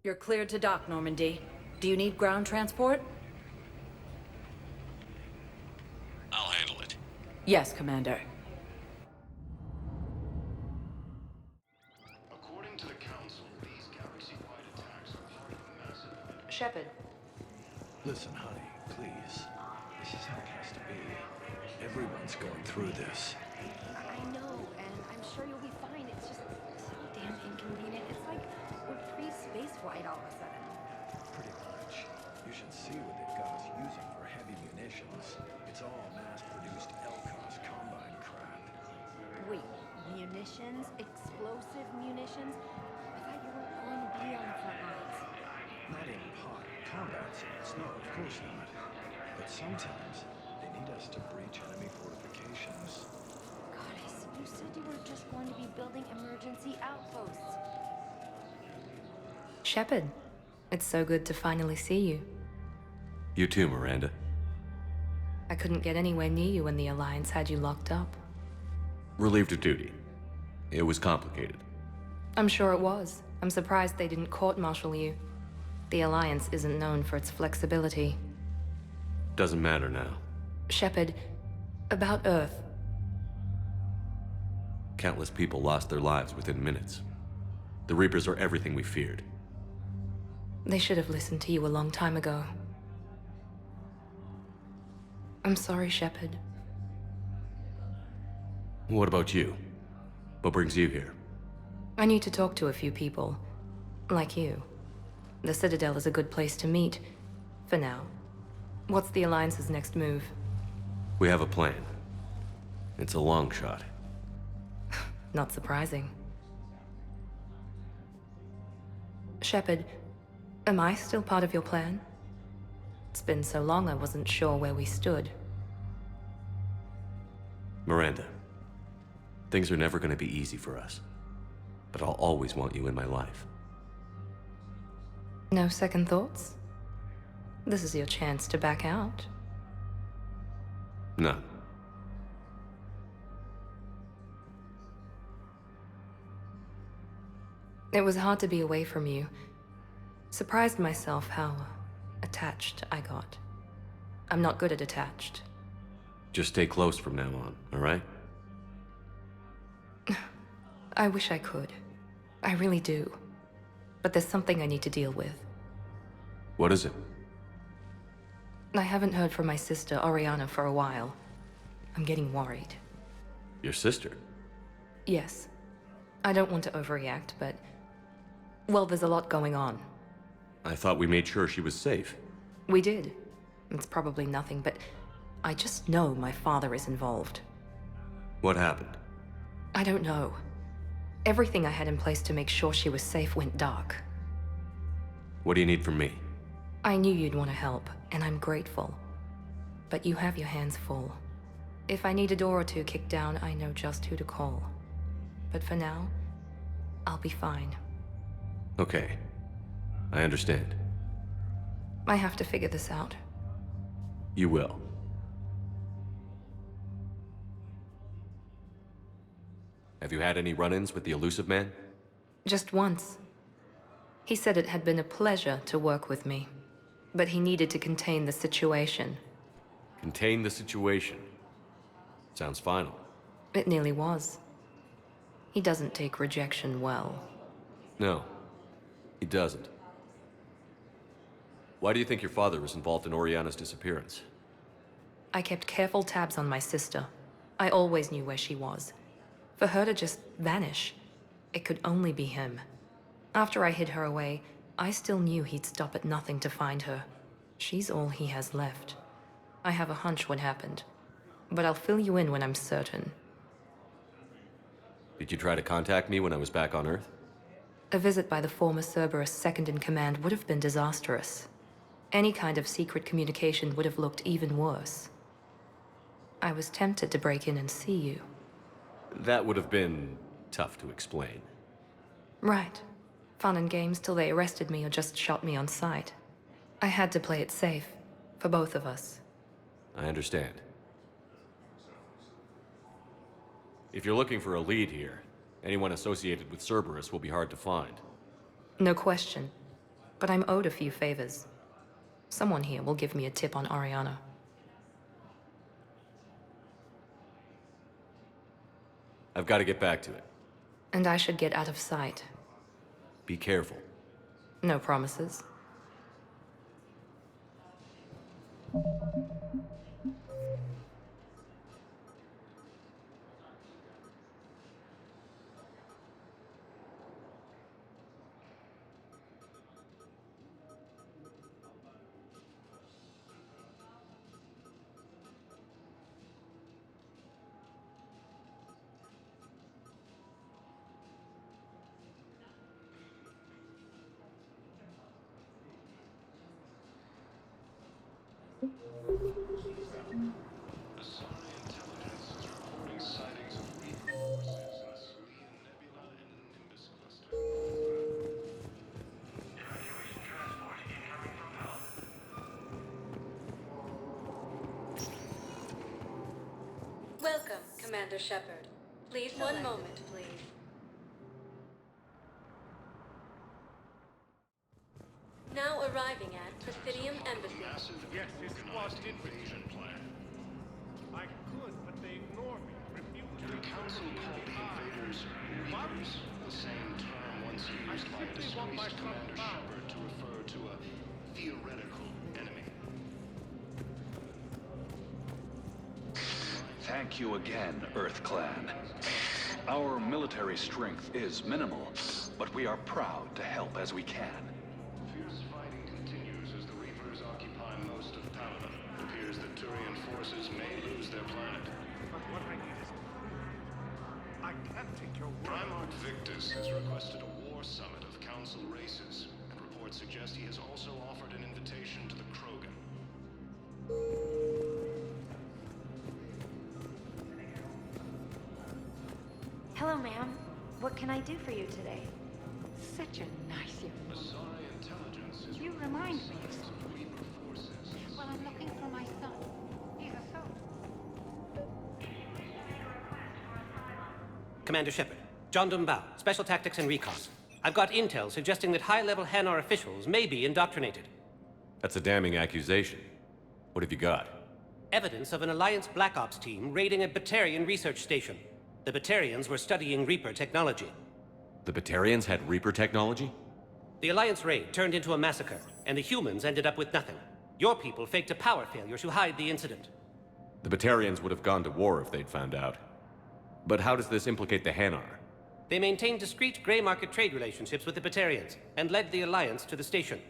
You're cleared to dock, Normandy. Do you need ground transport? I'll handle it. Yes, Commander. According to the Council, these galaxy-wide attacks are part of a massive event. Shepard. Listen, honey, please. This is how it has to be. Everyone's going through this. I know, and I'm sure you'll be fine. It's just so damn inconvenient. It's like we're pre-space flight all of a sudden. Pretty much. You should see what they've got us using for heavy munitions. It's all mass-produced LCOS combine crap. Wait, munitions? Explosive munitions? I thought you were going to be on the front lines. Not in hot combat zones, no, of course not. But sometimes they need us to breach enemy fortifications. God, you said you were just going to be building emergency outposts. Shepard, it's so good to finally see you. You too, Miranda. I couldn't get anywhere near you when the Alliance had you locked up. Relieved of duty. It was complicated. I'm sure it was. I'm surprised they didn't court-martial you. The Alliance isn't known for its flexibility. Doesn't matter now. Shepard, about Earth. Countless people lost their lives within minutes. The Reapers are everything we feared. They should have listened to you a long time ago. I'm sorry, Shepard. What about you? What brings you here? I need to talk to a few people. Like you. The Citadel is a good place to meet. For now. What's the Alliance's next move? We have a plan. It's a long shot. Not surprising. Shepard, am I still part of your plan? It's been so long I wasn't sure where we stood. Miranda, things are never going to be easy for us. But I'll always want you in my life. No second thoughts? This is your chance to back out. No. It was hard to be away from you. Surprised myself how attached I got. I'm not good at attached. Just stay close from now on, all right? I wish I could. I really do. But there's something I need to deal with. What is it? I haven't heard from my sister, Oriana, for a while. I'm getting worried. Your sister? Yes. I don't want to overreact, but... well, there's a lot going on. I thought we made sure she was safe. We did. It's probably nothing, but I just know my father is involved. What happened? I don't know. Everything I had in place to make sure she was safe went dark. What do you need from me? I knew you'd want to help, and I'm grateful. But you have your hands full. If I need a door or two kicked down, I know just who to call. But for now, I'll be fine. Okay. I understand. I have to figure this out. You will. Have you had any run-ins with the elusive man? Just once. He said it had been a pleasure to work with me, but he needed to contain the situation. Contain the situation. Sounds final. It nearly was. He doesn't take rejection well. No, he doesn't. Why do you think your father was involved in Oriana's disappearance? I kept careful tabs on my sister. I always knew where she was. For her to just vanish, it could only be him. After I hid her away, I still knew he'd stop at nothing to find her. She's all he has left. I have a hunch what happened, but I'll fill you in when I'm certain. Did you try to contact me when I was back on Earth? A visit by the former Cerberus second-in-command would have been disastrous. Any kind of secret communication would have looked even worse. I was tempted to break in and see you. That would have been tough to explain. Right. Fun and games till they arrested me or just shot me on sight. I had to play it safe, for both of us. I understand. If you're looking for a lead here, anyone associated with Cerberus will be hard to find. No question. but I'm owed a few favors. Someone here will give me a tip on Ariana. I've got to get back to it. And I should get out of sight. Be careful. No promises. Welcome, Commander Shepard. Please, one moment, please. Now arriving at Presidium Embassy. Yes, it was invasion plan. I could, but they ignored me. Refused The council called the invaders Reapers, the same term once used by disgraced Commander Shepard to refer to a theoretical enemy. Thank you again, Earth Clan. Our military strength is minimal, but we are proud to help as we can. Fierce fighting continues as the Reapers occupy most of Paladin. It appears that Turian forces may lose their planet. but what I need is... I can't take your word. Primarch Victus has requested a war summit of council races, and reports suggest he has also offered an invitation to the Krogan. Hello, ma'am. What can I do for you today? Such a nice young woman. Asari intelligence is You remind me of of someone. Reaper forces. Well, I'm looking for my son. He's a soldier. Commander Shepard, John Dumbao, Special Tactics and Recon. I've got intel suggesting that high-level Hanar officials may be indoctrinated. That's a damning accusation. What have you got? Evidence of an Alliance Black Ops team raiding a Batarian research station. The Batarians were studying Reaper technology. The Batarians had Reaper technology? The Alliance raid turned into a massacre, and the humans ended up with nothing. Your people faked a power failure to hide the incident. The Batarians would have gone to war if they'd found out. But how does this implicate the Hanar? They maintained discreet gray market trade relationships with the Batarians, and led the Alliance to the station.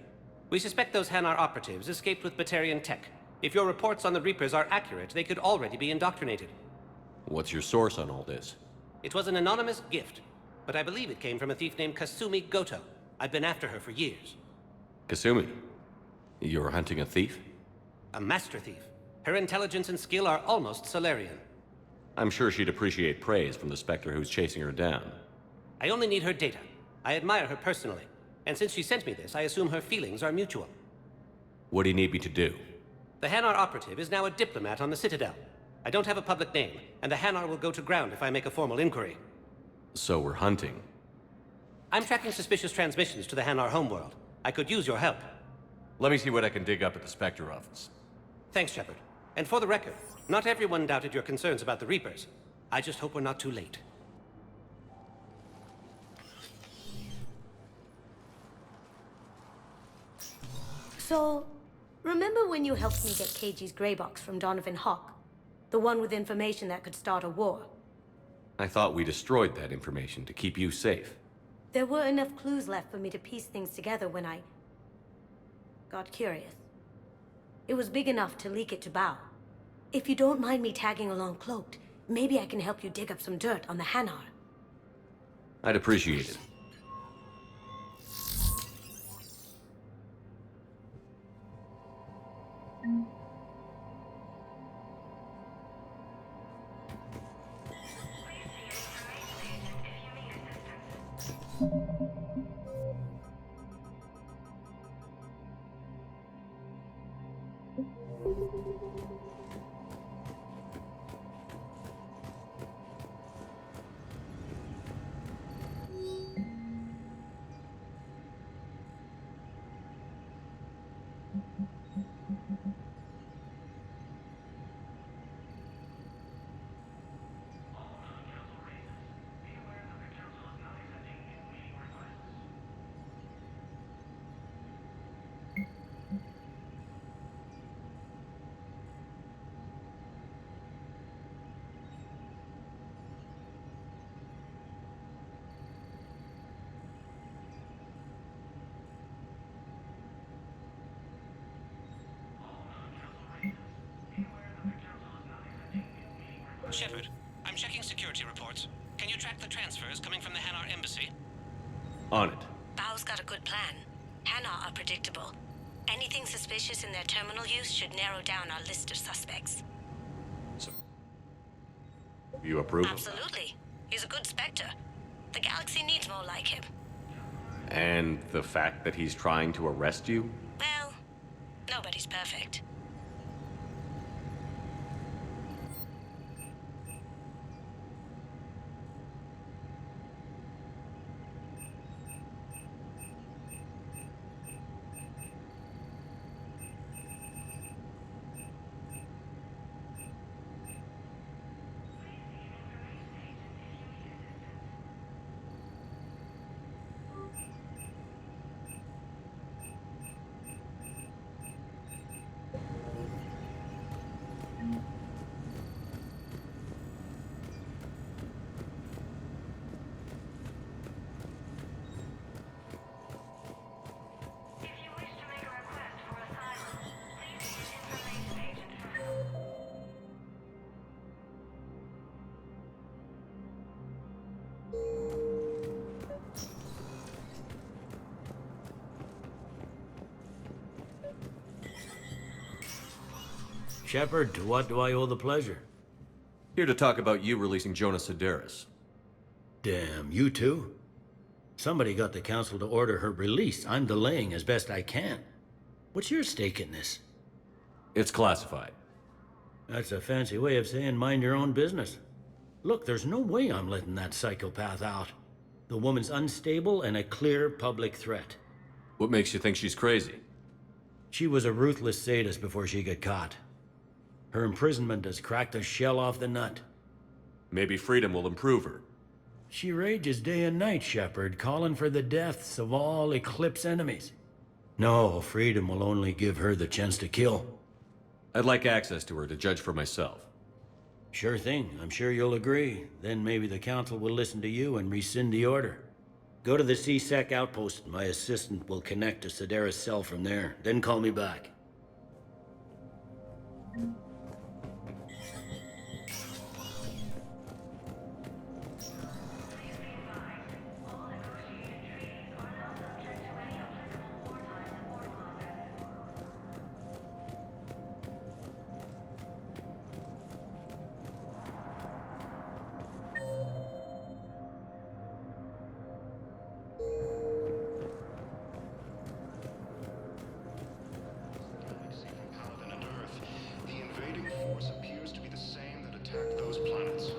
We suspect those Hanar operatives escaped with Batarian tech. If your reports on the Reapers are accurate, they could already be indoctrinated. What's your source on all this? It was an anonymous gift, but I believe it came from a thief named Kasumi Goto. I've been after her for years. Kasumi, you're hunting a thief? A master thief. Her intelligence and skill are almost Solarian. I'm sure she'd appreciate praise from the Spectre who's chasing her down. I only need her data. I admire her personally, and since she sent me this, I assume her feelings are mutual. What do you need me to do? The Hanar operative is now a diplomat on the Citadel. I don't have a public name, and the Hanar will go to ground if I make a formal inquiry. So we're hunting. I'm tracking suspicious transmissions to the Hanar homeworld. I could use your help. Let me see what I can dig up at the Spectre office. Thanks, Shepard. And for the record, not everyone doubted your concerns about the Reapers. I just hope we're not too late. So, remember when you helped me get KG's grey box from Donovan Hawk? The one with information that could start a war? I thought we destroyed that information to keep you safe. There were enough clues left for me to piece things together when I got curious. It was big enough to leak it to Bao. If you don't mind me tagging along cloaked, maybe I can help you dig up some dirt on the Hanar. I'd appreciate it. Shepard, I'm checking security reports. Can you track the transfers coming from the Hanar embassy? On it. Bao's got a good plan. Hanar are predictable. Anything suspicious in their terminal use should narrow down our list of suspects. So, you approve? Absolutely. He's a good Spectre. The galaxy needs more like him. And the fact that he's trying to arrest you? Well, nobody's perfect. Shepard, to what do I owe the pleasure? Here to talk about you releasing Jonas Sedaris. Damn, you too? Somebody got the council to order her release. I'm delaying as best I can. What's your stake in this? It's classified. That's a fancy way of saying mind your own business. Look, there's no way I'm letting that psychopath out. The woman's unstable and a clear public threat. What makes you think she's crazy? She was a ruthless sadist before she got caught. Her imprisonment has cracked the shell off the nut. Maybe freedom will improve her. She rages day and night, Shepard, calling for the deaths of all Eclipse enemies. No, freedom will only give her the chance to kill. I'd like access to her to judge for myself. Sure thing. I'm sure you'll agree. Then maybe the council will listen to you and rescind the order. Go to the C-Sec outpost. My assistant will connect to Sedaris' cell from there. Then call me back. Appears to be the same that attacked those planets.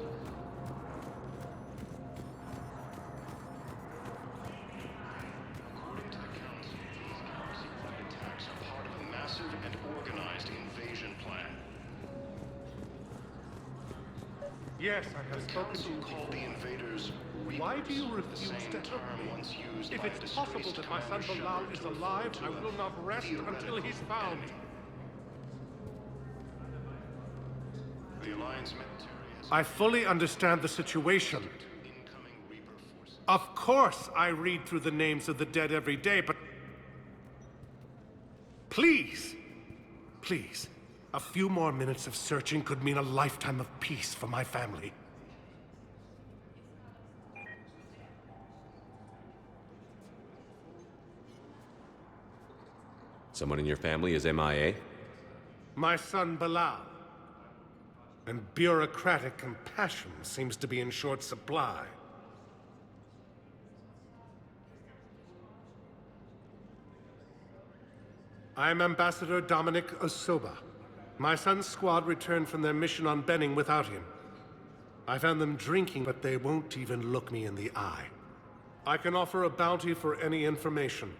According to the Council, these galaxy-wide attacks are part of a massive and organized invasion plan. Yes, I have The spoken to Council you called the before. invaders Reapers, Why do you the refuse same to help term me? once used If by it's a possible disgraced that my son Commander Bilal Shepard is to alive, refer I to will a not rest until he's theoretical found. enemy. The Alliance military has I fully understand the situation. incoming Reaper forces. Of course I read through the names of the dead every day, but... Please! Please. A few more minutes of searching could mean a lifetime of peace for my family. Someone in your family is MIA? My son Bilal. And bureaucratic compassion seems to be in short supply. I'm Ambassador Dominic Osoba. My son's squad returned from their mission on Benning without him. I found them drinking, but they won't even look me in the eye. I can offer a bounty for any information.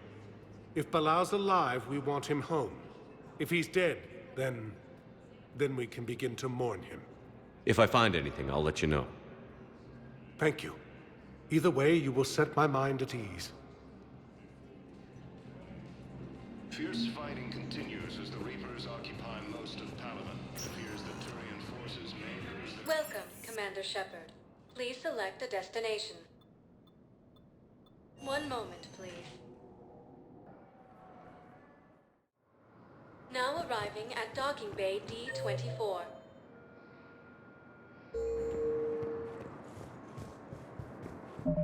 If Bilal's alive, we want him home. If he's dead, then we can begin to mourn him. If I find anything, I'll let you know. Thank you. Either way, you will set my mind at ease. Fierce fighting continues as the Reapers occupy most of Palaven. It appears that Turian forces may lose their... Welcome, Commander Shepard. Please select a destination. One moment, please. Now arriving at Docking Bay D-24. Welcome,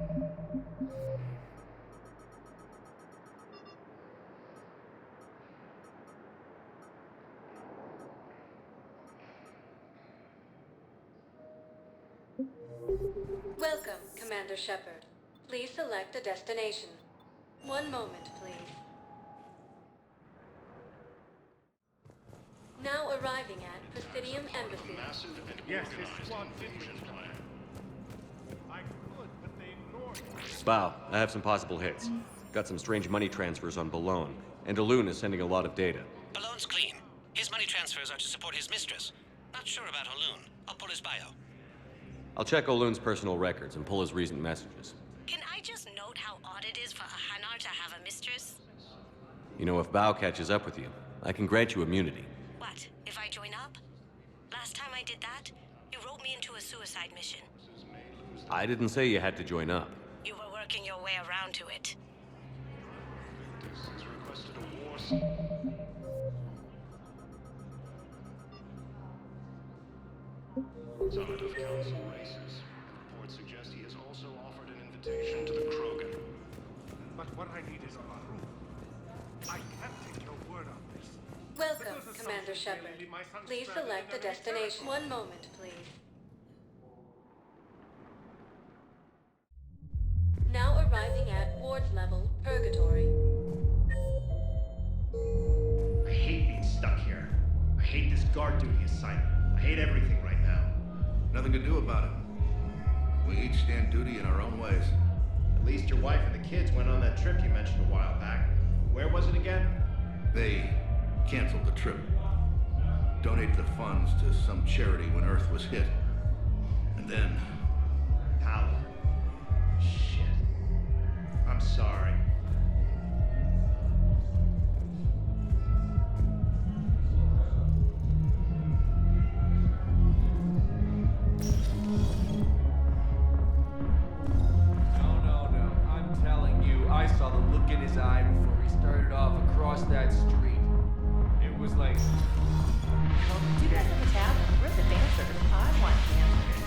Commander Shepard. Please select a destination. One moment, please. Now arriving at Presidium Embassy. Massive and Yes, his organized squad invasion plan. I could, but they ignored me. Bow, I have some possible hits. Got some strange money transfers on Balone, and Alun is sending a lot of data. Balone's clean. His money transfers are to support his mistress. Not sure about Alun. I'll pull his bio. I'll check Olun's personal records and pull his recent messages. Can I just note how odd it is for a Hanar to have a mistress? You know, if Bow catches up with you, I can grant you immunity. What, if I join up? Last time I did that, you wrote me into a suicide mission. I didn't say you had to join up. You were working your way around to it. Has requested a war summit of council races. Reports suggest he has also offered an invitation to the Krogan. But what I need is a Maru. I can't take your word on this. Welcome, Because of Commander social Shepard. alien, my son's Please stranded select in a enemy destination. territory. One moment, please. Now arriving at Ward's level, Purgatory. I hate being stuck here. I hate this guard duty assignment. I hate everything right now. Nothing to do about it. We each stand duty in our own ways. At least your wife and the kids went on that trip you mentioned a while back. Where was it again? They canceled the trip. Donated the funds to some charity when Earth was hit. And then... Paolo. Shit. I'm sorry. No. I'm telling you, I saw the look in his eye before we started off across that street. It was like... Do you guys have a tab? Where's the dancers? I want dancers.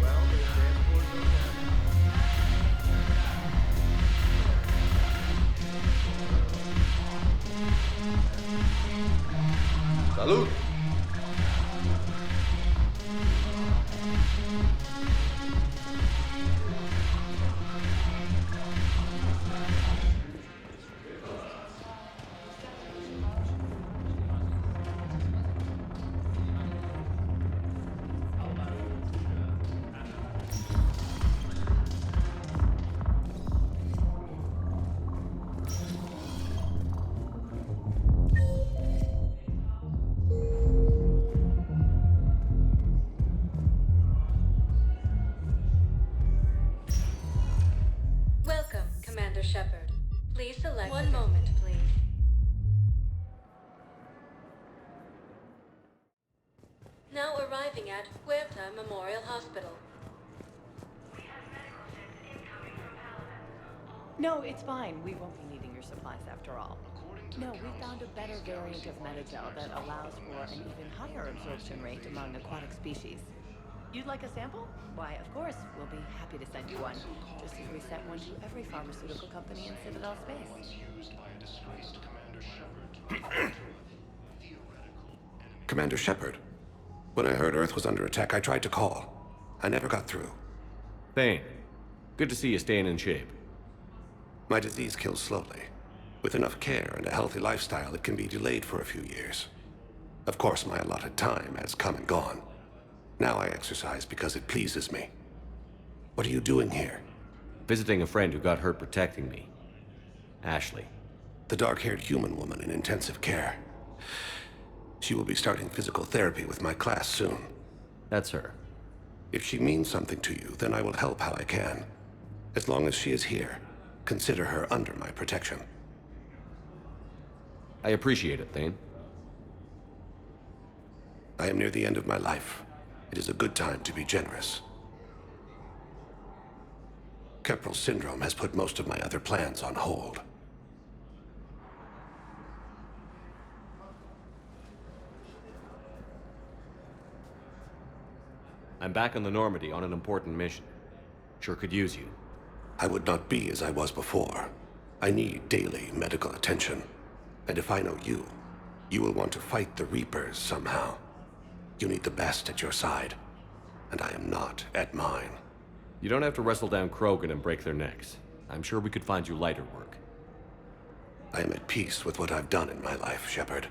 Well, there's dance floors in town. Salud! Welcome, Commander Shepard. Please select. One moment, please. Now arriving at Huerta Memorial Hospital. No, it's fine. We won't be needing your supplies after all. No, we found a better variant of Metagel that allows for an even higher absorption rate among aquatic species. You'd like a sample? Why, of course, we'll be happy to send you one. Just as we sent one to every pharmaceutical company in Citadel space. Used by a disgraced Commander Shepard to refer to a theoretical enemy. Commander Shepard, when I heard Earth was under attack, I tried to call. I never got through. Thane, good to see you staying in shape. My disease kills slowly. With enough care and a healthy lifestyle, it can be delayed for a few years. Of course, my allotted time has come and gone. Now I exercise because it pleases me. What are you doing here? Visiting a friend who got hurt protecting me. Ashley. The dark-haired human woman in intensive care. She will be starting physical therapy with my class soon. That's her. If she means something to you, then I will help how I can. As long as she is here, consider her under my protection. I appreciate it, Thane. I am near the end of my life. It is a good time to be generous. Keprel syndrome has put most of my other plans on hold. I'm back on the Normandy on an important mission. Sure could use you. I would not be as I was before. I need daily medical attention. And if I know you, you will want to fight the Reapers somehow. You need the best at your side, and I am not at mine. You don't have to wrestle down Krogan and break their necks. I'm sure we could find you lighter work. I am at peace with what I've done in my life, Shepard.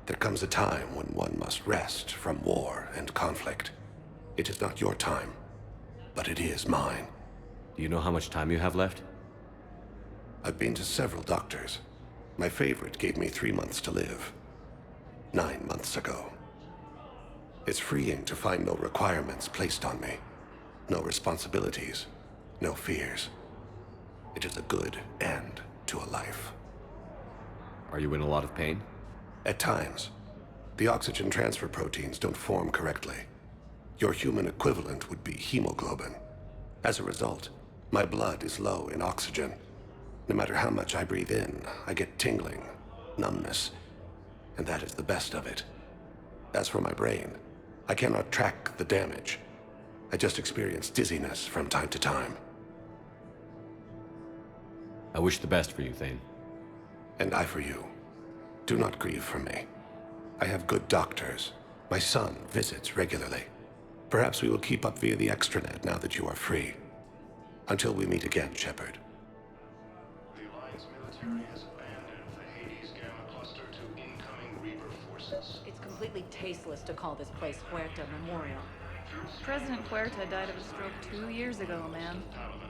There comes a time when one must rest from war and conflict. It is not your time, but it is mine. Do you know how much time you have left? I've been to several doctors. My favorite gave me 3 months to live. 9 months ago. It's freeing to find no requirements placed on me. No responsibilities. No fears. It is a good end to a life. Are you in a lot of pain? At times. The oxygen transfer proteins don't form correctly. Your human equivalent would be hemoglobin. As a result, my blood is low in oxygen. No matter how much I breathe in, I get tingling, numbness, and that is the best of it. As for my brain, I cannot track the damage. I just experience dizziness from time to time. I wish the best for you, Thane. And I for you. Do not grieve for me. I have good doctors. My son visits regularly. Perhaps we will keep up via the extranet now that you are free. Until we meet again, Shepard. The Alliance military has abandoned the Hades Gamma cluster to incoming Reaper forces. It's completely tasteless to call this place Huerta Memorial. President Huerta died of a stroke 2 years ago, ma'am.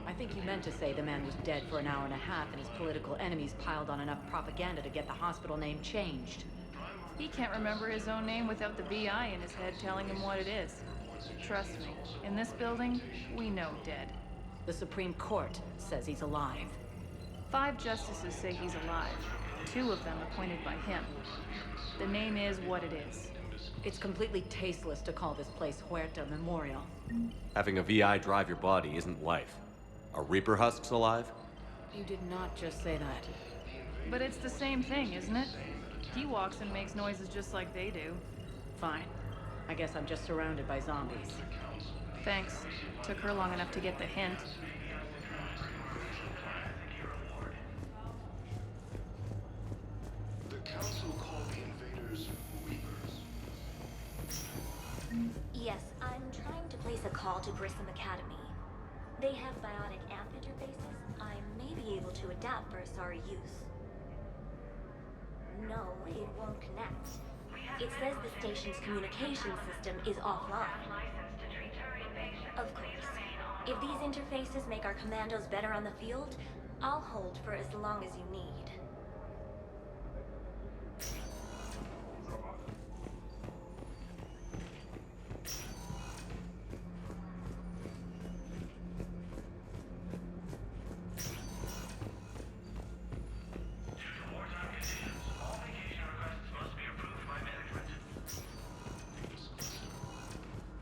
I think you meant to say the man was dead for an hour and a half and his political enemies piled on enough propaganda to get the hospital name changed. He can't remember his own name without the VI in his head telling him what it is. Trust me, in this building, we know dead. The Supreme Court says he's alive. 5 justices say he's alive. 2 of them appointed by him. The name is what it is. It's completely tasteless to call this place Huerta Memorial. Having a VI drive your body isn't life. Are Reaper husks alive? You did not just say that. But it's the same thing, isn't it? He walks and makes noises just like they do. Fine. I guess I'm just surrounded by zombies. Thanks. Took her long enough to get the hint. The Council called the invaders Reapers. Yes, I'm trying to place a call to Grissom Academy. They have biotic amp interfaces. I may be able to adapt for Asari use. No, it won't connect. It says the station's communication system is offline. Of course. If these interfaces make our commandos better on the field, I'll hold for as long as you need.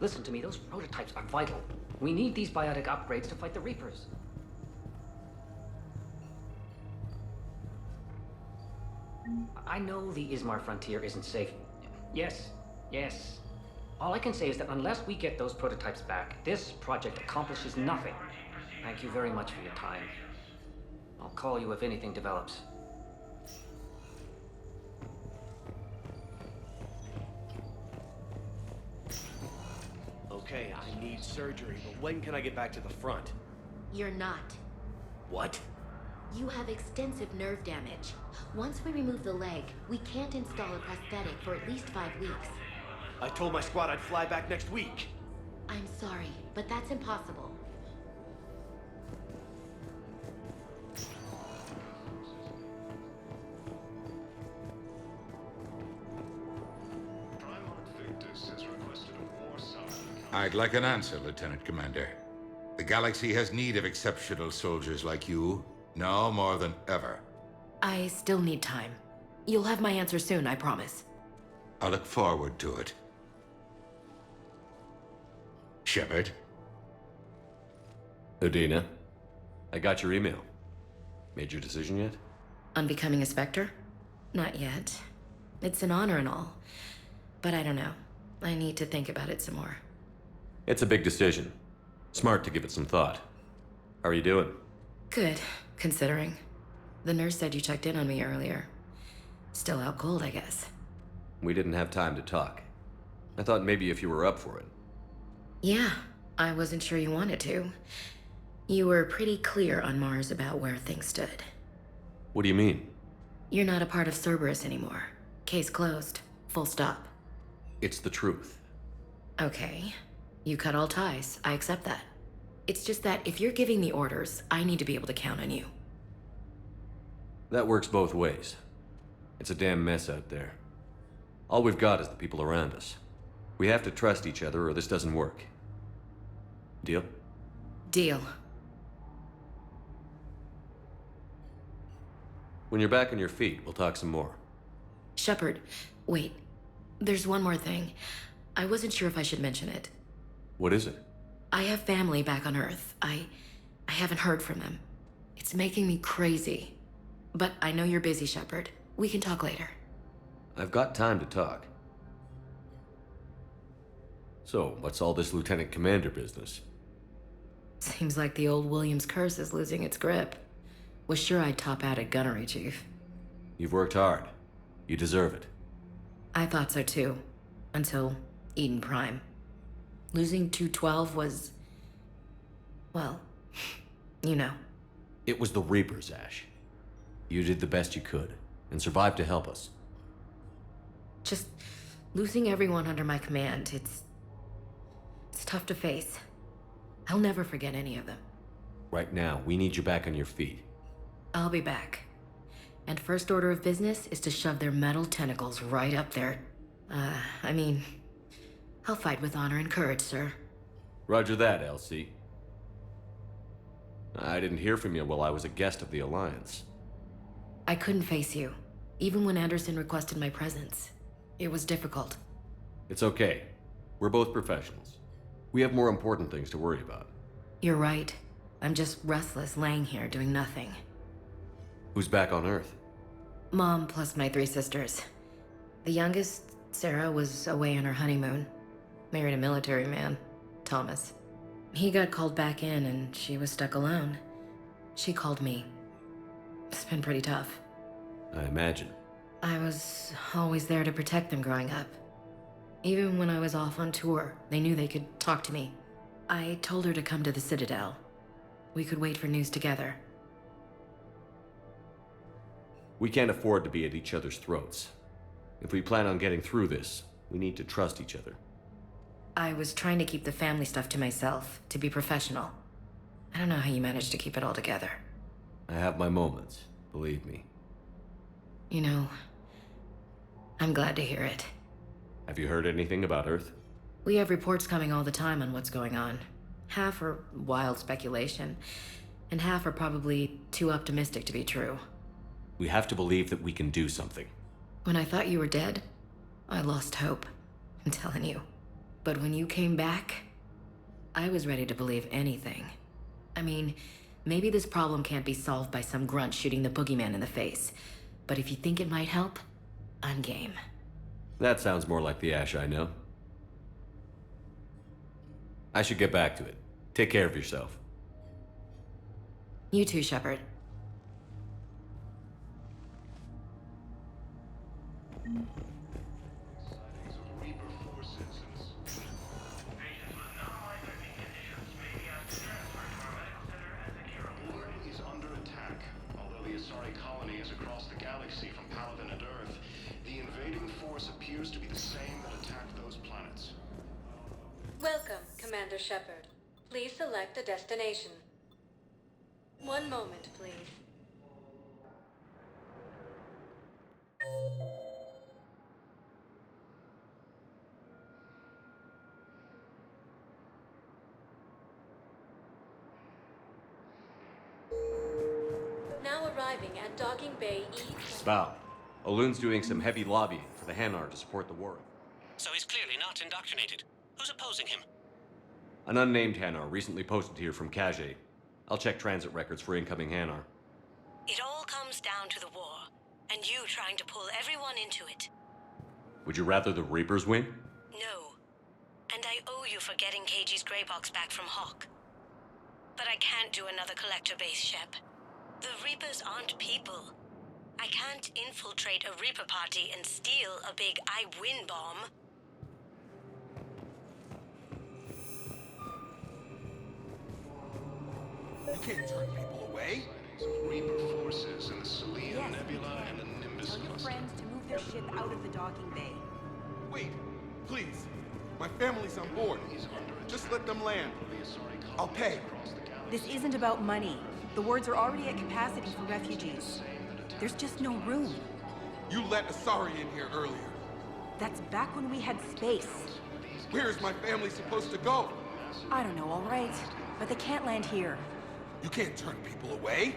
Listen to me, those prototypes are vital. We need these biotic upgrades to fight the Reapers. I know the Ismar frontier isn't safe. Yes. All I can say is that unless we get those prototypes back, this project accomplishes nothing. Thank you very much for your time. I'll call you if anything develops. Okay, I need surgery, but when can I get back to the front? You're not. What? You have extensive nerve damage. Once we remove the leg, we can't install a prosthetic for at least 5 weeks. I told my squad I'd fly back next week. I'm sorry, but that's impossible. I'd like an answer, Lieutenant Commander. The galaxy has need of exceptional soldiers like you, now more than ever. I still need time. You'll have my answer soon, I promise. I look forward to it. Shepard? Udina, I got your email. Made your decision yet? On becoming a Spectre? Not yet. It's an honor and all. But I don't know. I need to think about it some more. It's a big decision. Smart to give it some thought. How are you doing? Good, considering. The nurse said you checked in on me earlier. Still out cold, I guess. We didn't have time to talk. I thought maybe if you were up for it. Yeah, I wasn't sure you wanted to. You were pretty clear on Mars about where things stood. What do you mean? You're not a part of Cerberus anymore. Case closed. Full stop. It's the truth. Okay. You cut all ties. I accept that. It's just that if you're giving the orders, I need to be able to count on you. That works both ways. It's a damn mess out there. All we've got is the people around us. We have to trust each other or this doesn't work. Deal? Deal. When you're back on your feet, we'll talk some more. Shepard, wait. There's one more thing. I wasn't sure if I should mention it. What is it? I have family back on Earth. I haven't heard from them. It's making me crazy. But I know you're busy, Shepard. We can talk later. I've got time to talk. So, what's all this Lieutenant Commander business? Seems like the old Williams curse is losing its grip. Was sure I'd top out at gunnery, Chief. You've worked hard. You deserve it. I thought so too. Until Eden Prime. Losing 212 was... well, you know. It was the Reapers, Ash. You did the best you could, and survived to help us. Just losing everyone under my command, it's tough to face. I'll never forget any of them. Right now, we need you back on your feet. I'll be back. And first order of business is to shove their metal tentacles right up there. I mean, I'll fight with honor and courage, sir. Roger that, LC. I didn't hear from you while I was a guest of the Alliance. I couldn't face you, even when Anderson requested my presence. It was difficult. It's okay. We're both professionals. We have more important things to worry about. You're right. I'm just restless, laying here doing nothing. Who's back on Earth? Mom plus my 3 sisters. The youngest, Sarah, was away on her honeymoon. Married a military man, Thomas. He got called back in and she was stuck alone. She called me. It's been pretty tough. I imagine. I was always there to protect them growing up. Even when I was off on tour, they knew they could talk to me. I told her to come to the Citadel. We could wait for news together. We can't afford to be at each other's throats. If we plan on getting through this, we need to trust each other. I was trying to keep the family stuff to myself, to be professional. I don't know how you managed to keep it all together. I have my moments, believe me. You know, I'm glad to hear it. Have you heard anything about Earth? We have reports coming all the time on what's going on. Half are wild speculation, and half are probably too optimistic to be true. We have to believe that we can do something. When I thought you were dead, I lost hope. I'm telling you. But when you came back, I was ready to believe anything. I mean, maybe this problem can't be solved by some grunt shooting the boogeyman in the face. But if you think it might help, I'm game. That sounds more like the Ash I know. I should get back to it. Take care of yourself. You too, Shepard. Is under attack. Although the Asari colony is across the galaxy from Paladin and Earth, the invading force appears to be the same that attacked those planets. Welcome, Commander Shepard. Please select a destination. One moment, please. Now arriving at Docking Bay E. Sval, Olun's doing some heavy lobbying for the Hanar to support the war. So he's clearly not indoctrinated. Who's opposing him? An unnamed Hanar recently posted here from Kage. I'll check transit records for incoming Hanar. It all comes down to the war, and you trying to pull everyone into it. Would you rather the Reapers win? No. And I owe you for getting KG's gray box back from Hawk. But I can't do another collector base, Shep. The Reapers aren't people. I can't infiltrate a Reaper party and steal a big I win bomb. You can't turn people away. Reaper forces in the Selenium Nebula and the Nimbus Tell your cluster. friends to move their ship out of the docking bay. Wait, please. My family's on board. Just let them land. I'll pay. This isn't about money. The wards are already at capacity for refugees. There's just no room. You let Asari in here earlier. That's back when we had space. Where is my family supposed to go? I don't know, all right. But they can't land here. You can't turn people away.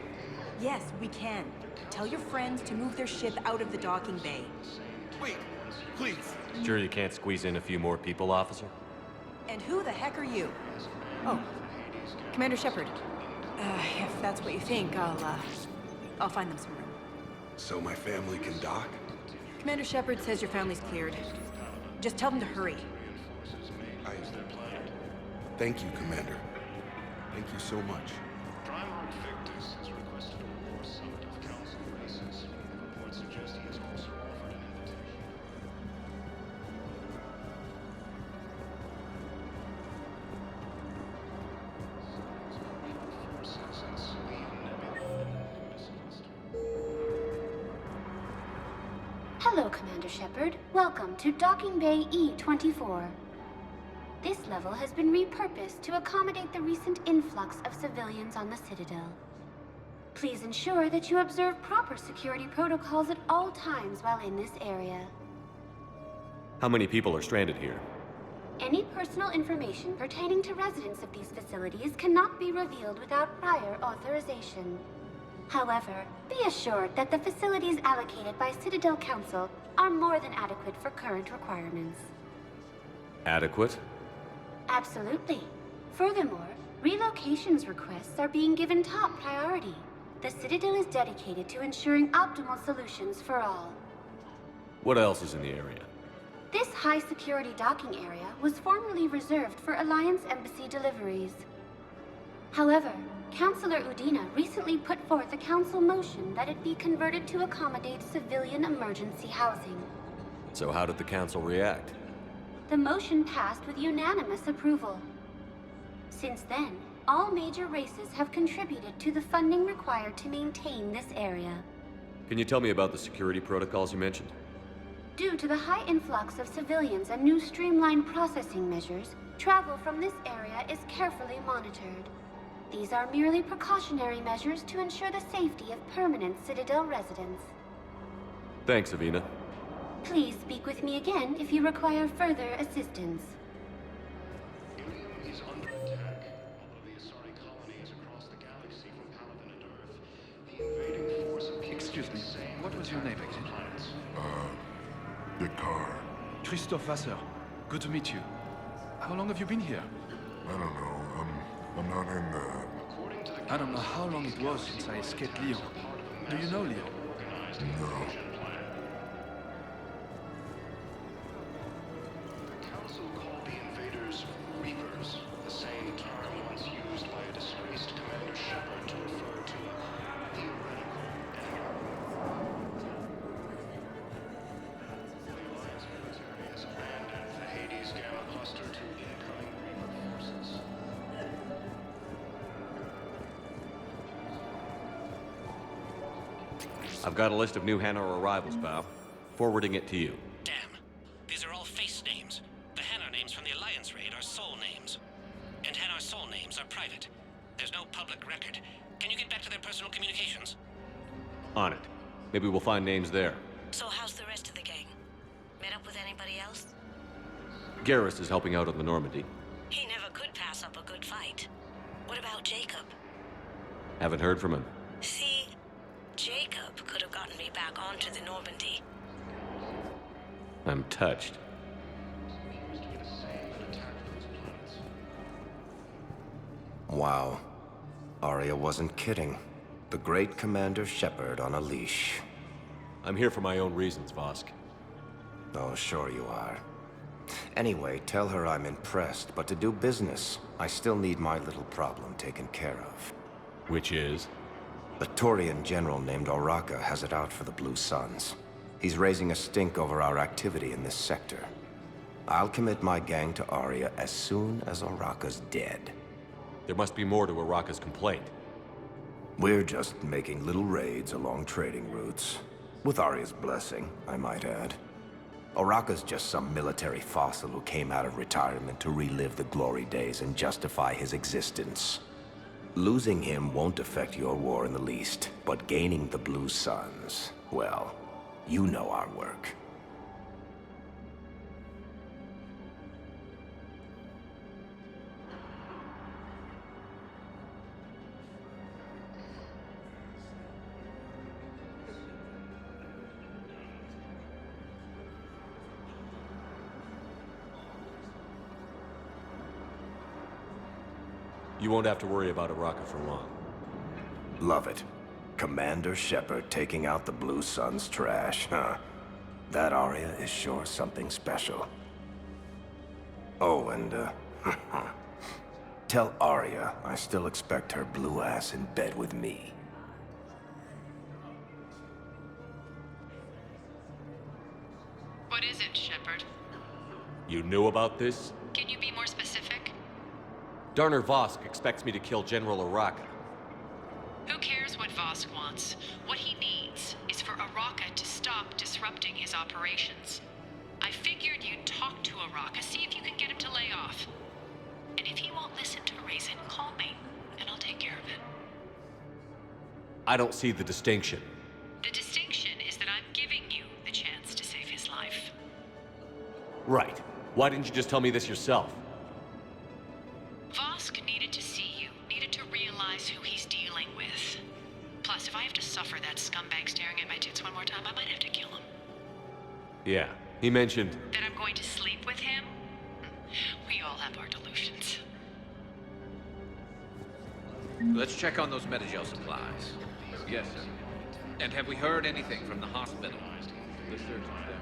Yes, we can. Tell your friends to move their ship out of the docking bay. Wait, please. Sure you can't squeeze in a few more people, officer? And who the heck are you? Oh, Commander Shepard. If that's what you think, I'll find them some room. So my family can dock? Commander Shepard says your family's cleared. Just tell them to hurry. Thank you, Commander. Thank you so much. Primarch Victus has requested a war summit of council races. Reports suggest he has also offered an invitation. Forces in Selenium Nebula and Nimbus cluster. Hello, Commander Shepard. Welcome to Docking Bay E-24. This level has been repurposed to accommodate the recent influx of civilians on the Citadel. Please ensure that you observe proper security protocols at all times while in this area. How many people are stranded here? Any personal information pertaining to residents of these facilities cannot be revealed without prior authorization. However, be assured that the facilities allocated by Citadel Council are more than adequate for current requirements. Adequate? Absolutely. Furthermore, relocations requests are being given top priority. The Citadel is dedicated to ensuring optimal solutions for all. What else is in the area? This high-security docking area was formerly reserved for Alliance Embassy deliveries. However, Councilor Udina recently put forth a council motion that it be converted to accommodate civilian emergency housing. So how did the council react? The motion passed with unanimous approval. Since then, all major races have contributed to the funding required to maintain this area. Can you tell me about the security protocols you mentioned? Due to the high influx of civilians and new streamlined processing measures, travel from this area is carefully monitored. These are merely precautionary measures to ensure the safety of permanent Citadel residents. Thanks, Avina. Please speak with me again if you require further assistance. Ilium is under attack. Although the Asari colony is across the galaxy from Paladin and Earth, the invading force appears Excuse me, what was your name again? Descartes. Christophe Vasseur. Good to meet you. How long have you been here? I don't know. I'm not in the... I don't know how long it was since I escaped Lyon. Do you know Lyon? No. The Council called the invaders Reapers, the same term once used by a disgraced Commander Shepard to refer to a theoretical enemy. The Alliance military has abandoned the Hades Gamma cluster to incoming Reaper forces. I've got a list of new Hanar arrivals, pal. Forwarding it to you. Damn. These are all face names. The Hanar names from the Alliance raid are soul names. And Hanar soul names are private. There's no public record. Can you get back to their personal communications? On it. Maybe we'll find names there. So how's the rest of the gang? Met up with anybody else? Garrus is helping out on the Normandy. He never could pass up a good fight. What about Jacob? Haven't heard from him. See, Jacob could have gotten me back onto the Normandy. I'm touched. Wow. Arya wasn't kidding. The great Commander Shepard on a leash. I'm here for my own reasons, Vosk. Oh, sure you are. Anyway, tell her I'm impressed, but to do business, I still need my little problem taken care of. Which is? A Turian general named Oraka has it out for the Blue Suns. He's raising a stink over our activity in this sector. I'll commit my gang to Aria as soon as Oraka's dead. There must be more to Oraka's complaint. We're just making little raids along trading routes. With Aria's blessing, I might add. Oraka's just some military fossil who came out of retirement to relive the glory days and justify his existence. Losing him won't affect your war in the least, but gaining the Blue Suns, well, you know our work. You won't have to worry about Oraka for long. Love it. Commander Shepard taking out the Blue Suns trash, huh? That Aria is sure something special. Oh, and, tell Aria I still expect her blue ass in bed with me. What is it, Shepard? You knew about this? Can you be more specific? Darner Vosk expects me to kill General Oraka. Who cares what Vosk wants? What he needs is for Oraka to stop disrupting his operations. I figured you'd talk to Oraka, see if you can get him to lay off. And if he won't listen to reason, call me, and I'll take care of it. I don't see the distinction. The distinction is that I'm giving you the chance to save his life. Right. Why didn't you just tell me this yourself? Vosk needed to see you, needed to realize who he's dealing with. Plus, if I have to suffer that scumbag staring at my tits one more time, I might have to kill him. Yeah, he mentioned... That I'm going to sleep with him? We all have our delusions. Let's check on those Metagel supplies. Yes, sir. And have we heard anything from the hospital? The surgeon's there.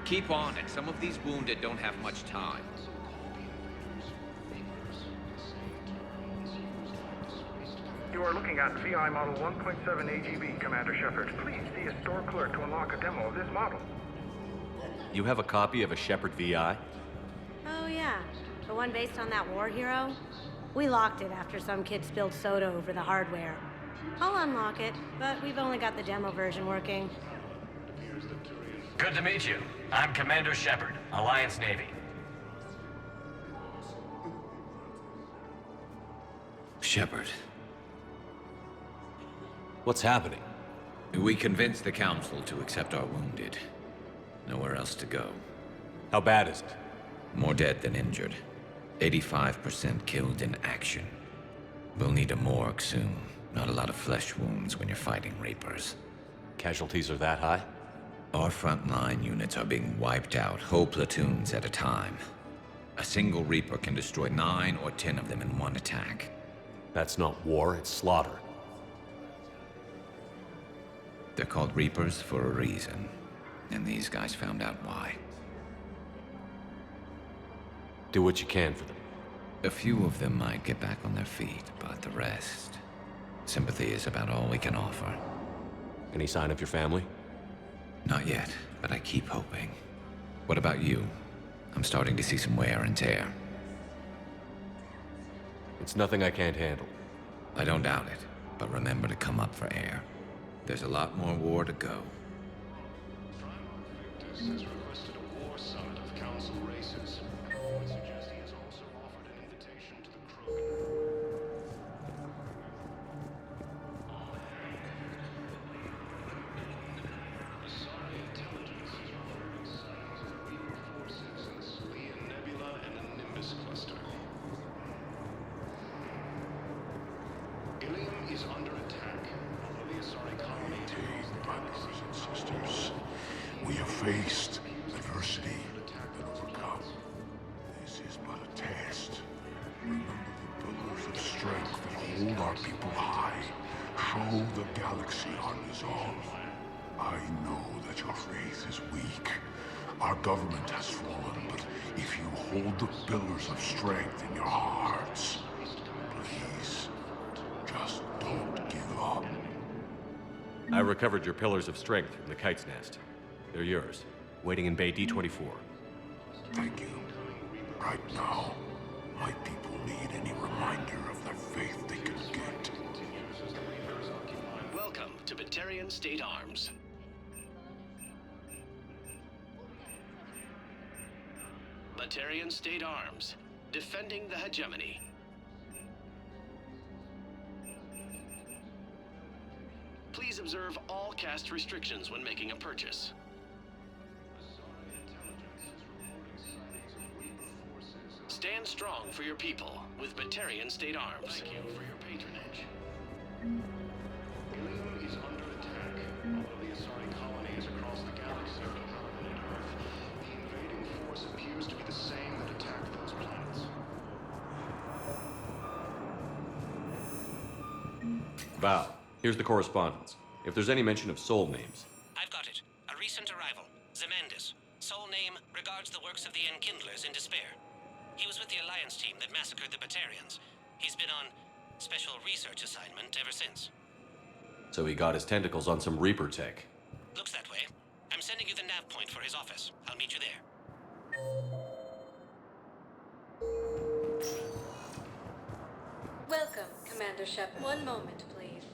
Keep on it. Some of these wounded don't have much time. You are looking at VI Model 1.7 AGB, Commander Shepard. Please see a store clerk to unlock a demo of this model. You have a copy of a Shepard VI? Oh yeah, the one based on that war hero? We locked it after some kid spilled soda over the hardware. I'll unlock it, but we've only got the demo version working. Good to meet you. I'm Commander Shepard, Alliance Navy. Shepard. What's happening? We convinced the Council to accept our wounded. Nowhere else to go. How bad is it? More dead than injured. 85% killed in action. We'll need a morgue soon. Not a lot of flesh wounds when you're fighting Reapers. Casualties are that high? Our frontline units are being wiped out, whole platoons at a time. A single Reaper can destroy 9 or 10 of them in one attack. That's not war, it's slaughter. They're called Reapers for a reason, and these guys found out why. Do what you can for them. A few of them might get back on their feet, but the rest... Sympathy is about all we can offer. Any sign of your family? Not yet, but I keep hoping. What about you? I'm starting to see some wear and tear. It's nothing I can't handle. I don't doubt it, but remember to come up for air. There's a lot more war to go. Has requested a war summit of council races. I would suggest he has also offered an invitation to the crew. Asari intelligence is reporting signs of Reaper forces in the Salian Nebula and the Nimbus cluster. Ilium is under attack. Although the Asari colony brothers and sisters, we have faced adversity and overcome. This is but a test. Remember the pillars of strength that hold our people high. Show the galaxy our resolve. I know that your faith is weak. Our government has fallen, but if you hold the pillars of strength in your hearts, please, just don't give up. I recovered your pillars of strength from the kite's nest. They're yours, waiting in Bay D-24. Thank you. Right now, my people need any reminder of the faith they can get. Welcome to Batarian State Arms. Batarian State Arms, defending the hegemony. Please observe all caste restrictions when making a purchase. Stand strong for your people with Batarian State Arms. Thank you for your patronage. Ilium is under attack. Although the Asari colony is across the galaxy on planet Earth, the invading force appears to be the same that attacked those planets. Val, here's the correspondence. If there's any mention of soul names. I've got it. A recent arrival. Zemandis. Soul name regards the works of the Enkindlers in despair. He was with the Alliance team that massacred the Batarians. He's been on special research assignment ever since. So he got his tentacles on some Reaper tech. Looks that way. I'm sending you the nav point for his office. I'll meet you there. Welcome, Commander Shepard. One moment, please.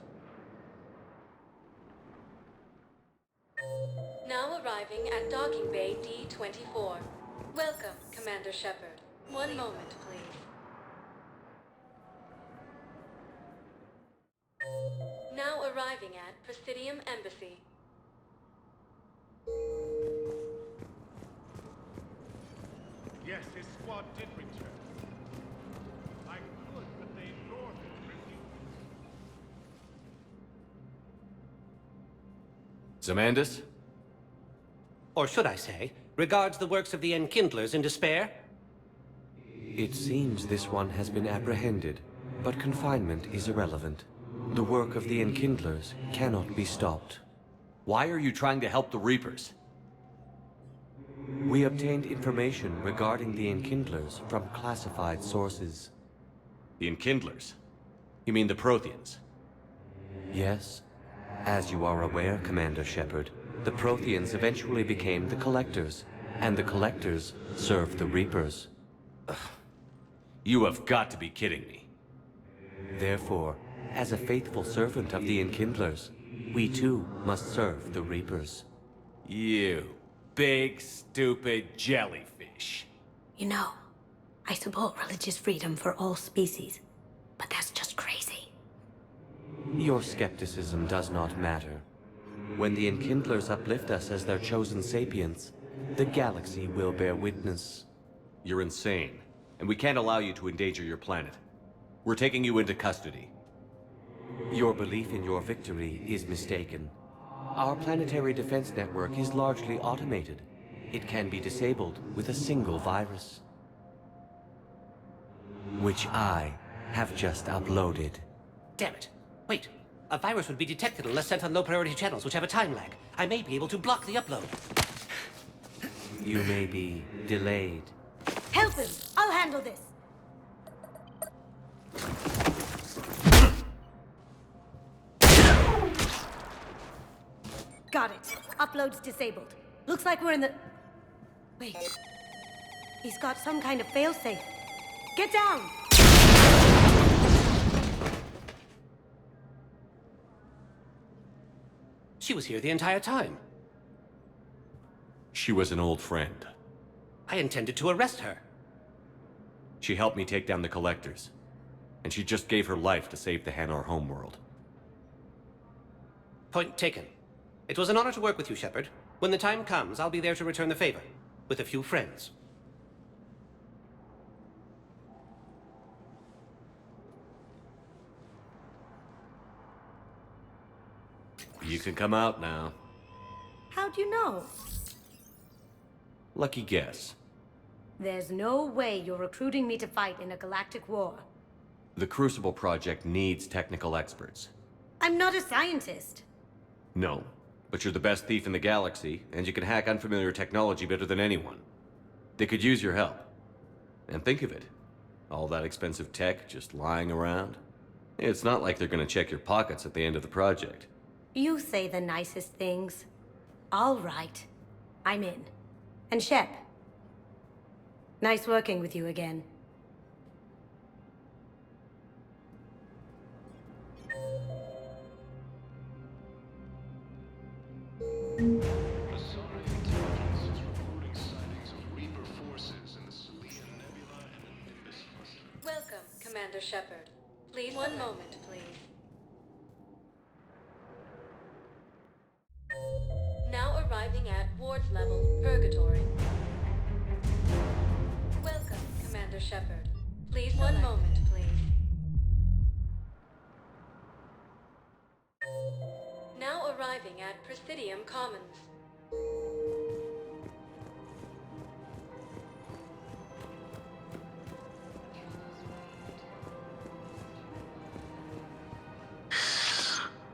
Now arriving at Docking Bay D-24. Welcome, Commander Shepard. One moment, please. Now arriving at Presidium Embassy. Yes, his squad did return. I could, but they ignored it. Zemandis? Or should I say, regards the works of the Enkindlers in despair? It seems this one has been apprehended, but confinement is irrelevant. The work of the Enkindlers cannot be stopped. Why are you trying to help the Reapers? We obtained information regarding the Enkindlers from classified sources. The Enkindlers? You mean the Protheans? Yes. As you are aware, Commander Shepard, the Protheans eventually became the Collectors, and the Collectors served the Reapers. You have got to be kidding me. Therefore, as a faithful servant of the Enkindlers, we too must serve the Reapers. You big, stupid jellyfish. You know, I support religious freedom for all species, but that's just crazy. Your skepticism does not matter. When the Enkindlers uplift us as their chosen sapients, the galaxy will bear witness. You're insane, and we can't allow you to endanger your planet. We're taking you into custody. Your belief in your victory is mistaken. Our planetary defense network is largely automated. It can be disabled with a single virus, which I have just uploaded. Damn it. Wait. A virus would be detected unless sent on low-priority channels, which have a time lag. I may be able to block the upload. You may be delayed. Help him! I'll handle this! Got it. Upload's disabled. Looks like we're in the... Wait. He's got some kind of failsafe. Get down! She was here the entire time. She was an old friend. I intended to arrest her. She helped me take down the Collectors. And she just gave her life to save the Hanar homeworld. Point taken. It was an honor to work with you, Shepard. When the time comes, I'll be there to return the favor. With a few friends. You can come out now. How'd you know? Lucky guess. There's no way you're recruiting me to fight in a galactic war. The Crucible Project needs technical experts. I'm not a scientist. No, But you're the best thief in the galaxy, and you can hack unfamiliar technology better than anyone. They could use your help. And think of it. All that expensive tech just lying around. It's not like they're gonna check your pockets at the end of the project. You say the nicest things. All right. I'm in. And Shep. Nice working with you again. Welcome, Commander Shepard. Please, one moment, please. Now arriving at ward level Purgatory. Welcome, Commander Shepard. Please, one moment, please. Now arriving at Presidium Commons.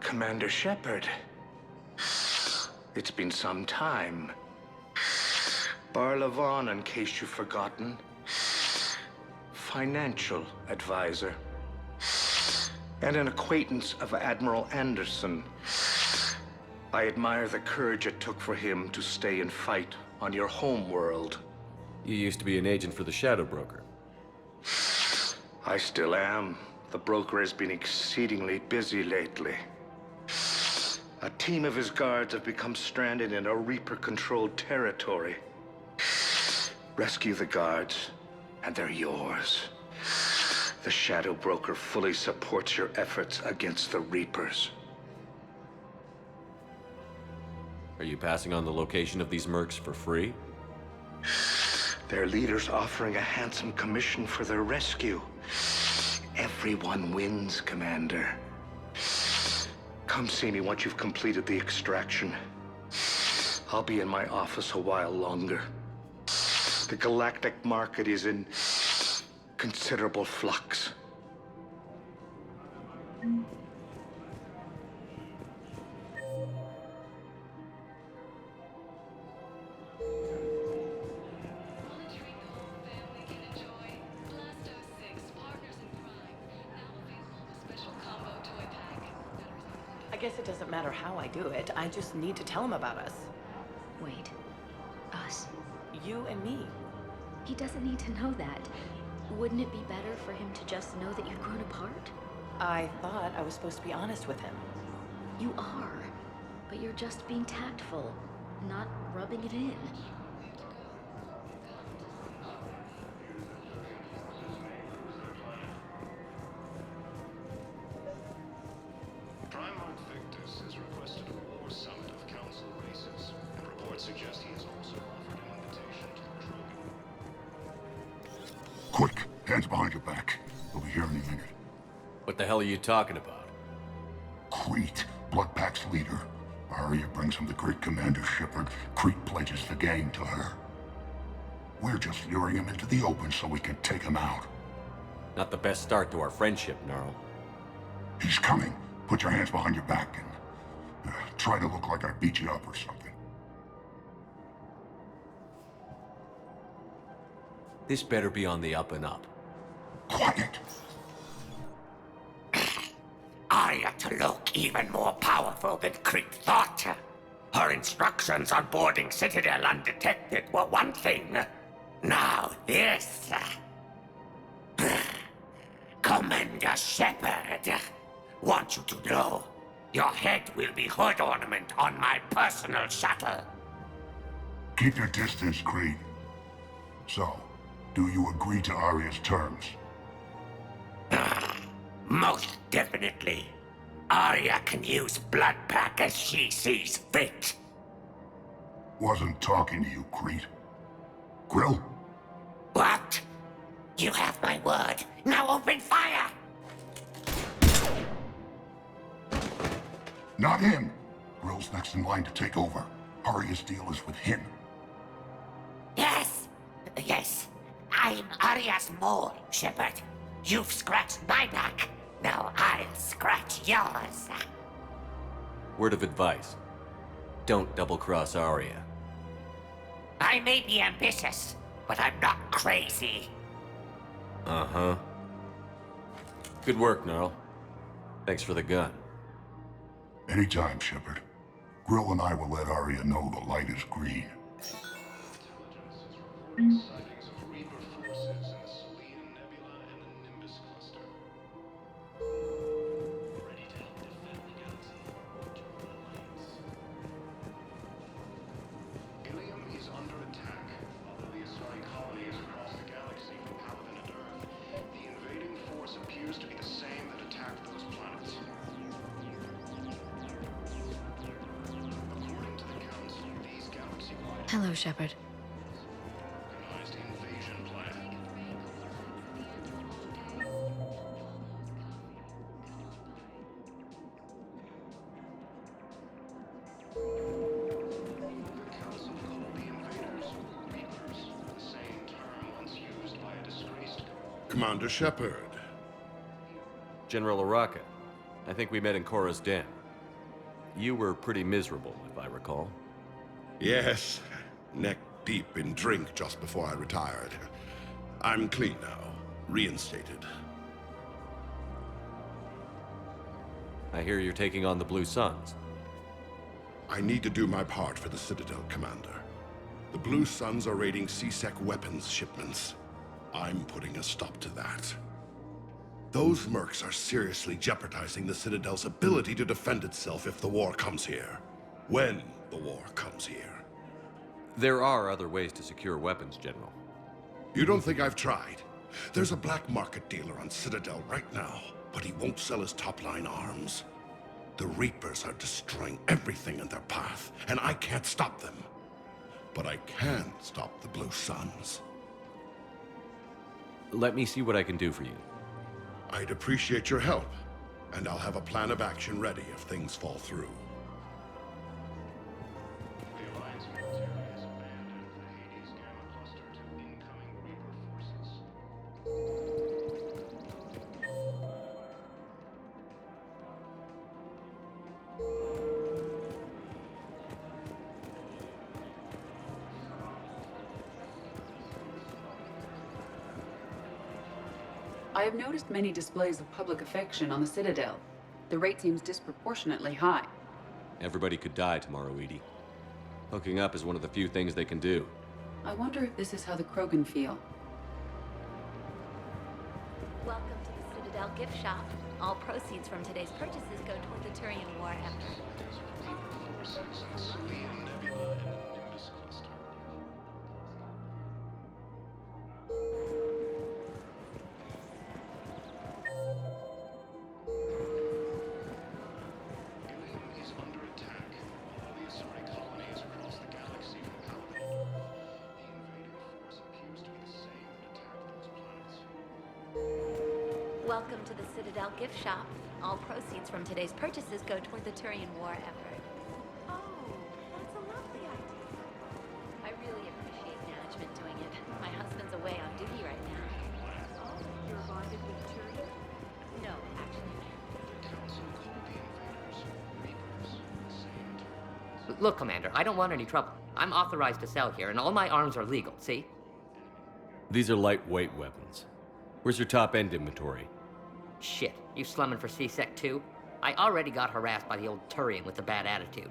Commander Shepard. It's been some time. Barlavon, in case you've forgotten. Financial advisor. And an acquaintance of Admiral Anderson. I admire the courage it took for him to stay and fight on your home world. You used to be an agent for the Shadow Broker. I still am. The broker has been exceedingly busy lately. A team of his guards have become stranded in a Reaper-controlled territory. Rescue the guards, and they're yours. The Shadow Broker fully supports your efforts against the Reapers. Are you passing on the location of these mercs for free? Their leader's offering a handsome commission for their rescue. Everyone wins, Commander. Come see me once you've completed the extraction. I'll be in my office a while longer. The galactic market is in considerable flux. I guess it doesn't matter how I do it. I just need to tell him about us. Wait. Us? You and me. He doesn't need to know that. Wouldn't it be better for him to just know that you've grown apart? I thought I was supposed to be honest with him. You are. But you're just being tactful, not rubbing it in. Primarch Victus has requested a war summit of council races, and reports suggest he has also offered an invitation to the Krogan. Quick, hands behind your back. We'll be here any minute. What the hell are you talking about? Crete, Bloodpack's leader. Arya brings him the great Commander Shepard. Crete pledges the gang to her. We're just luring him into the open so we can take him out. Not the best start to our friendship, Gnarl. He's coming. Put your hands behind your back and try to look like I beat you up or something. This better be on the up and up. Quiet! Arya to look even more powerful than Crete thought. Her instructions on boarding Citadel undetected were one thing. Now this. Commander Shepard. Want you to know, your head will be hood ornament on my personal shuttle. Keep your distance, Crete. So, do you agree to Arya's terms? Most definitely. Arya can use Bloodpack as she sees fit. Wasn't talking to you, Crete. Grill? What? You have my word. Now open fire! Not him. Grill's next in line to take over. Arya's deal is with him. Yes. Yes. I'm Arya's mole, Shepard. You've scratched my back. Now I'll scratch yours. Word of advice. Don't double-cross Arya. I may be ambitious, but I'm not crazy. Uh-huh. Good work, Gnarl. Thanks for the gun. Anytime, Shepard. Grill and I will let Arya know the light is green. Sightings of Reaper forces in the Selene Nebula and the Nimbus cluster. Ready to help defend the galaxy. Join Alliance. Ilium is under attack. Although the Asari colony is across the galaxy from Paladin and Earth, the invading force appears to be the same that attacked those planets. According to the Council, these galaxy-wide Hello, Shepard. invasion plan. The Council called the invaders Reapers, the same term once used by a disgraced Commander Shepard. General Araka, I think we met in Korra's den. You were pretty miserable, if I recall. Yes, neck deep in drink just before I retired. I'm clean now, reinstated. I hear you're taking on the Blue Suns. I need to do my part for the Citadel, Commander. The Blue Suns are raiding C-Sec weapons shipments. I'm putting a stop to that. Those mercs are seriously jeopardizing the Citadel's ability to defend itself if the war comes here. When the war comes here. There are other ways to secure weapons, General. You don't think I've tried? There's a black market dealer on Citadel right now, but he won't sell his top-line arms. The Reapers are destroying everything in their path, and I can't stop them. But I can stop the Blue Suns. Let me see what I can do for you. I'd appreciate your help, and I'll have a plan of action ready if things fall through. The Alliance military has abandoned the Hades Gamma cluster to incoming Reaper forces. I have noticed many displays of public affection on the Citadel. The rate seems disproportionately high. Everybody could die tomorrow, Edie. Hooking up is one of the few things they can do. I wonder if this is how the Krogan feel. Welcome to the Citadel gift shop. All proceeds from today's purchases go toward the Turian war effort. Reaper forces in the Selene Nebula and the Nimbus cluster. Ilium is under attack. Although the Asari colony is across the galaxy from Paladin, the invading force appears to be the same that attacked those planets. Welcome to the Citadel gift shop. All proceeds from today's purchases go toward the Turian war effort. Oh, that's a lovely idea. I really appreciate management doing it. My husband's away on duty right now. Oh, you're bonded with Turian? No, actually. The Council called the invaders Reapers, the same term. Look, Commander, I don't want any trouble. I'm authorized to sell here, and all my arms are legal, see? These are lightweight weapons. Where's your top-end inventory? Shit, you slumming for C-Sec too? I already got harassed by the old Turian with the bad attitude.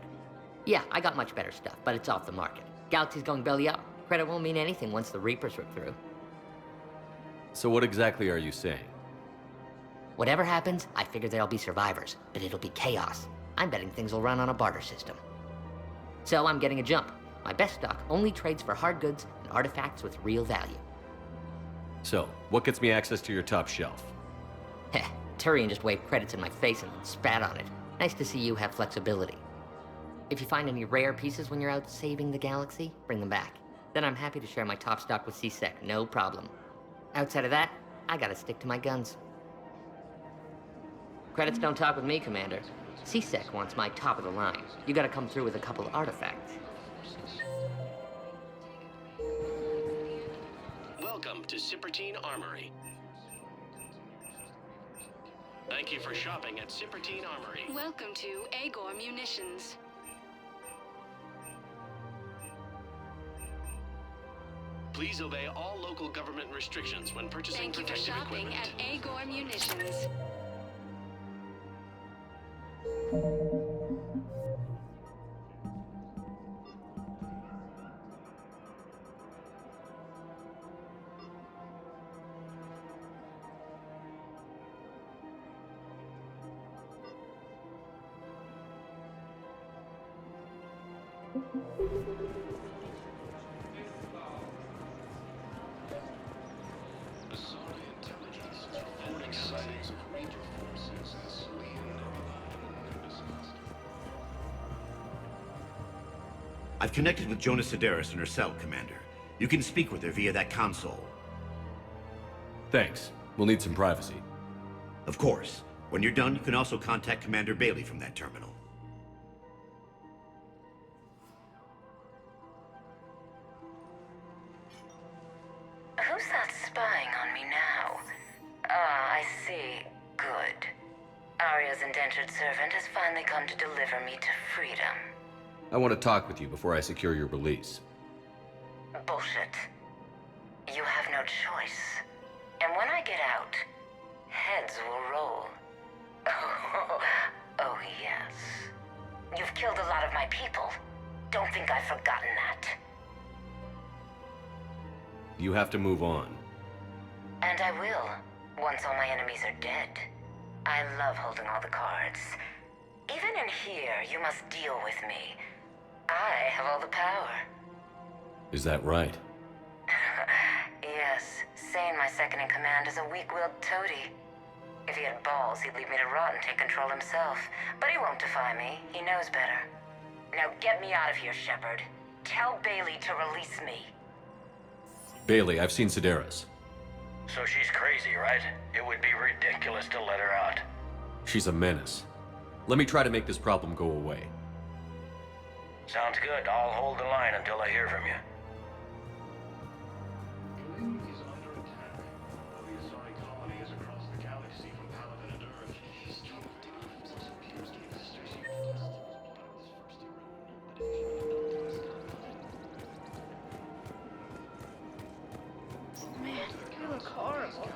Yeah, I got much better stuff, but it's off the market. Galaxy's going belly up. Credit won't mean anything once the Reapers rip through. So what exactly are you saying? Whatever happens, I figure there'll be survivors, but it'll be chaos. I'm betting things will run on a barter system. So I'm getting a jump. My best stock only trades for hard goods and artifacts with real value. So, what gets me access to your top shelf? Heh, Turian just waved credits in my face and then spat on it. Nice to see you have flexibility. If you find any rare pieces when you're out saving the galaxy, bring them back. Then I'm happy to share my top stock with C-Sec, no problem. Outside of that, I gotta stick to my guns. Credits don't talk with me, Commander. C-Sec wants my top of the line. You gotta come through with a couple artifacts. Welcome to Sippertine Armory. Thank you for shopping at Sippertine Armory. Welcome to Agor Munitions. Please obey all local government restrictions when purchasing Thank you for protective shopping equipment. at Agor Munitions. I've connected with Jonas Sedaris in her cell, Commander. You can speak with her via that console. Thanks. We'll need some privacy. Of course. When you're done, you can also contact Commander Bailey from that terminal. Who's that spying on me now? Ah, I see. Good. Arya's indentured servant has finally come to deliver me to freedom. I want to talk with you before I secure your release. Bullshit. You have no choice. And when I get out, heads will roll. Oh, yes. You've killed a lot of my people. Don't think I've forgotten that. You have to move on. And I will, once all my enemies are dead. I love holding all the cards. Even in here, you must deal with me. I have all the power. Is that right? Yes, Sane, my second-in-command, is a weak-willed toady. If he had balls, he'd leave me to rot and take control himself. But he won't defy me. He knows better. Now get me out of here, Shepard. Tell Bailey to release me. Bailey, I've seen Sedaris. So she's crazy, right? It would be ridiculous to let her out. She's a menace. Let me try to make this problem go away. Sounds good. I'll hold the line until I hear from you. Man, you look horrible.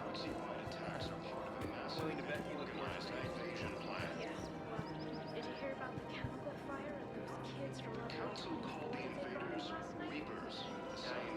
Yeah. Did you hear about the chemical fire and those kids from the Council called the invaders Reapers, the same